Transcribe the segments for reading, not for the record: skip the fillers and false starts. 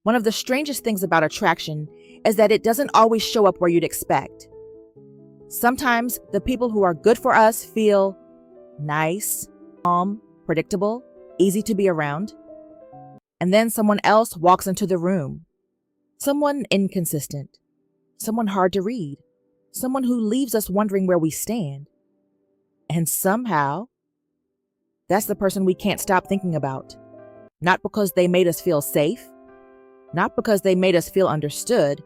One of the strangest things about attraction is that it doesn't always show up where you'd expect. Sometimes the people who are good for us feel nice, calm, predictable, easy to be around. And then someone else walks into the room. Someone inconsistent, someone hard to read, someone who leaves us wondering where we stand. And somehow, that's the person we can't stop thinking about. Not because they made us feel safe, not because they made us feel understood,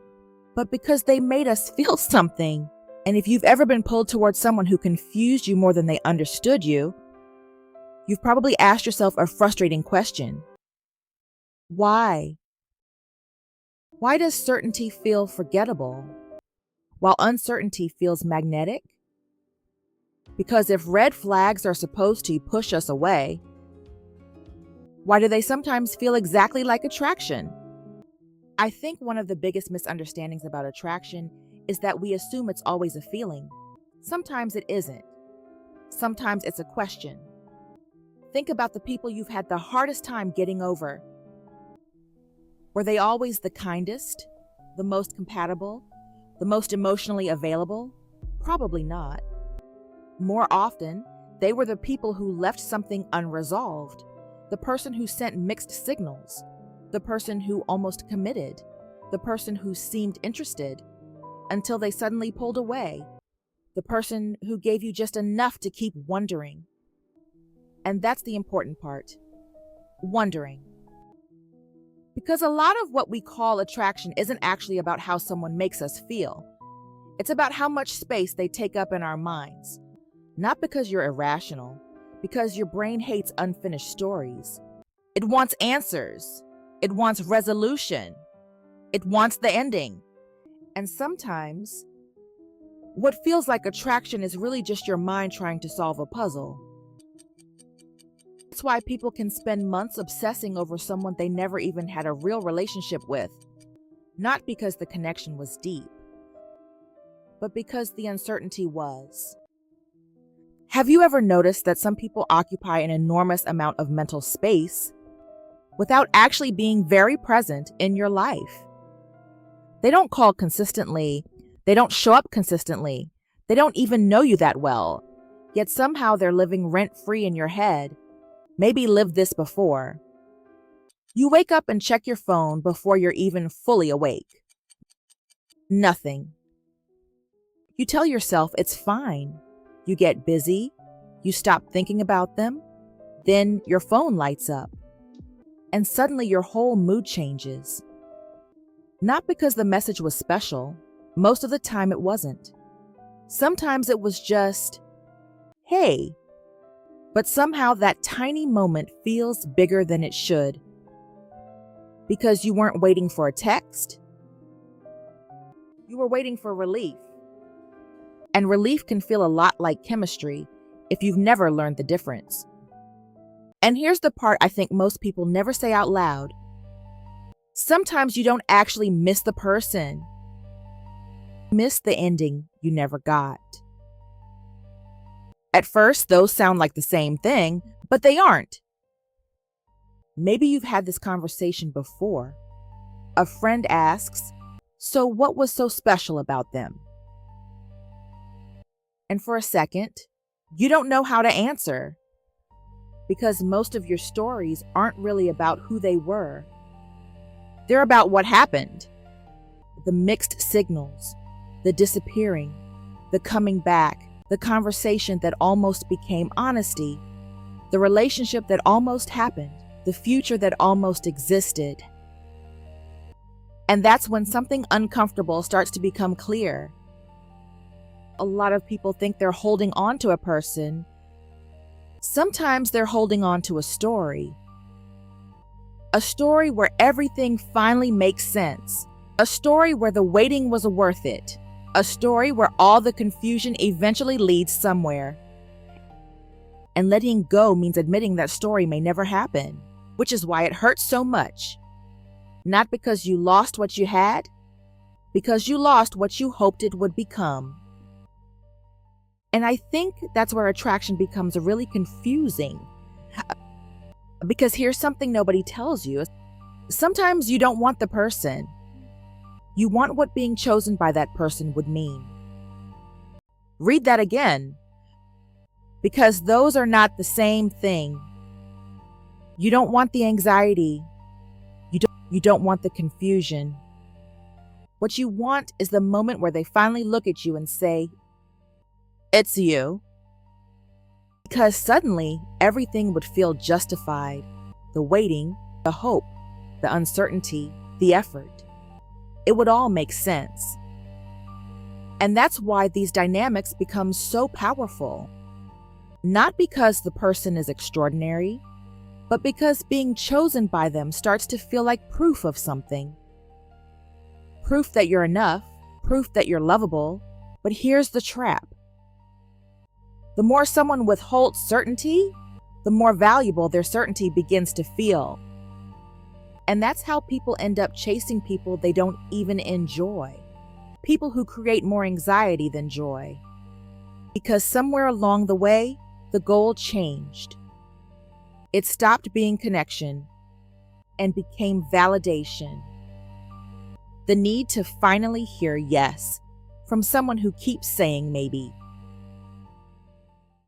but because they made us feel something. And if you've ever been pulled towards someone who confused you more than they understood you, you've probably asked yourself a frustrating question. Why? Why does certainty feel forgettable, while uncertainty feels magnetic? Because if red flags are supposed to push us away, why do they sometimes feel exactly like attraction? I think one of the biggest misunderstandings about attraction is that we assume it's always a feeling. Sometimes it isn't. Sometimes it's a question. Think about the people you've had the hardest time getting over. Were they always the kindest, the most compatible, the most emotionally available? Probably not. More often, they were the people who left something unresolved, the person who sent mixed signals, the person who almost committed, the person who seemed interested, until they suddenly pulled away, the person who gave you just enough to keep wondering. And that's the important part, wondering. Because a lot of what we call attraction isn't actually about how someone makes us feel. It's about how much space they take up in our minds. Not because you're irrational, because your brain hates unfinished stories. It wants answers. It wants resolution. It wants the ending. And sometimes, what feels like attraction is really just your mind trying to solve a puzzle. That's why people can spend months obsessing over someone they never even had a real relationship with. Not because the connection was deep, but because the uncertainty was. Have you ever noticed that some people occupy an enormous amount of mental space without actually being very present in your life? They don't call consistently, they don't show up consistently, they don't even know you that well, yet somehow they're living rent-free in your head. Maybe lived this before. You wake up and check your phone before you're even fully awake. Nothing. You tell yourself it's fine. You get busy, you stop thinking about them, then your phone lights up. And suddenly your whole mood changes. Not because the message was special, most of the time it wasn't. Sometimes it was just, hey. But somehow that tiny moment feels bigger than it should. Because you weren't waiting for a text. You were waiting for relief. And relief can feel a lot like chemistry if you've never learned the difference. And here's the part I think most people never say out loud. Sometimes you don't actually miss the person. You miss the ending you never got. At first, those sound like the same thing, but they aren't. Maybe you've had this conversation before. A friend asks, "So what was so special about them?" And for a second, you don't know how to answer. Because most of your stories aren't really about who they were. They're about what happened. The mixed signals, the disappearing, the coming back, the conversation that almost became honesty, the relationship that almost happened, the future that almost existed. And that's when something uncomfortable starts to become clear. A lot of people think they're holding on to a person. Sometimes they're holding on to a story. A story where everything finally makes sense. A story where the waiting was worth it. A story where all the confusion eventually leads somewhere. And letting go means admitting that story may never happen, which is why it hurts so much. Not because you lost what you had, because you lost what you hoped it would become. And I think that's where attraction becomes really confusing. Because here's something nobody tells you. Sometimes you don't want the person. You want what being chosen by that person would mean. Read that again, because those are not the same thing. You don't want the anxiety. You don't want the confusion. What you want is the moment where they finally look at you and say, "It's you." Because suddenly everything would feel justified. The waiting, the hope, the uncertainty, the effort. It would all make sense. And that's why these dynamics become so powerful. Not because the person is extraordinary, but because being chosen by them starts to feel like proof of something. Proof that you're enough, proof that you're lovable. But here's the trap. The more someone withholds certainty, the more valuable their certainty begins to feel. And that's how people end up chasing people they don't even enjoy. People who create more anxiety than joy. Because somewhere along the way, the goal changed. It stopped being connection and became validation. The need to finally hear yes from someone who keeps saying maybe.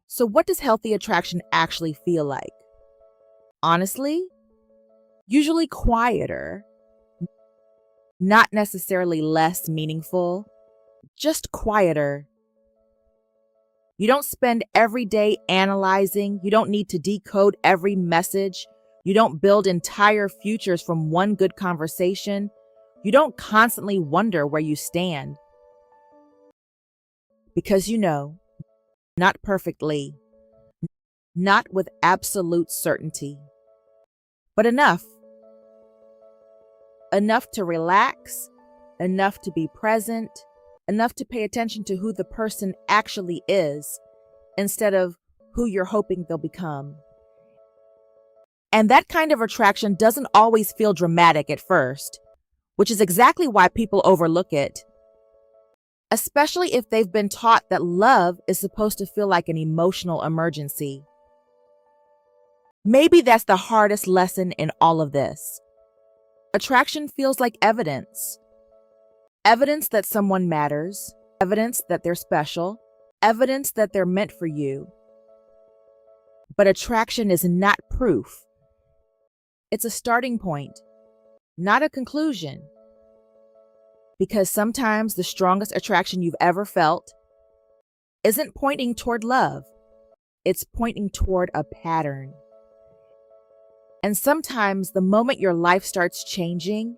So what does healthy attraction actually feel like? Honestly, usually quieter, not necessarily less meaningful, just quieter. You don't spend every day analyzing. You don't need to decode every message. You don't build entire futures from one good conversation. You don't constantly wonder where you stand. Because you know, not perfectly, not with absolute certainty, but enough. Enough to relax, enough to be present, enough to pay attention to who the person actually is instead of who you're hoping they'll become. And that kind of attraction doesn't always feel dramatic at first, which is exactly why people overlook it. Especially if they've been taught that love is supposed to feel like an emotional emergency. Maybe that's the hardest lesson in all of this. Attraction feels like evidence. Evidence that someone matters, evidence that they're special, evidence that they're meant for you. But attraction is not proof. It's a starting point, not a conclusion. Because sometimes the strongest attraction you've ever felt isn't pointing toward love. It's pointing toward a pattern. And sometimes the moment your life starts changing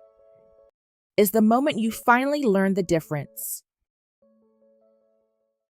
is the moment you finally learn the difference.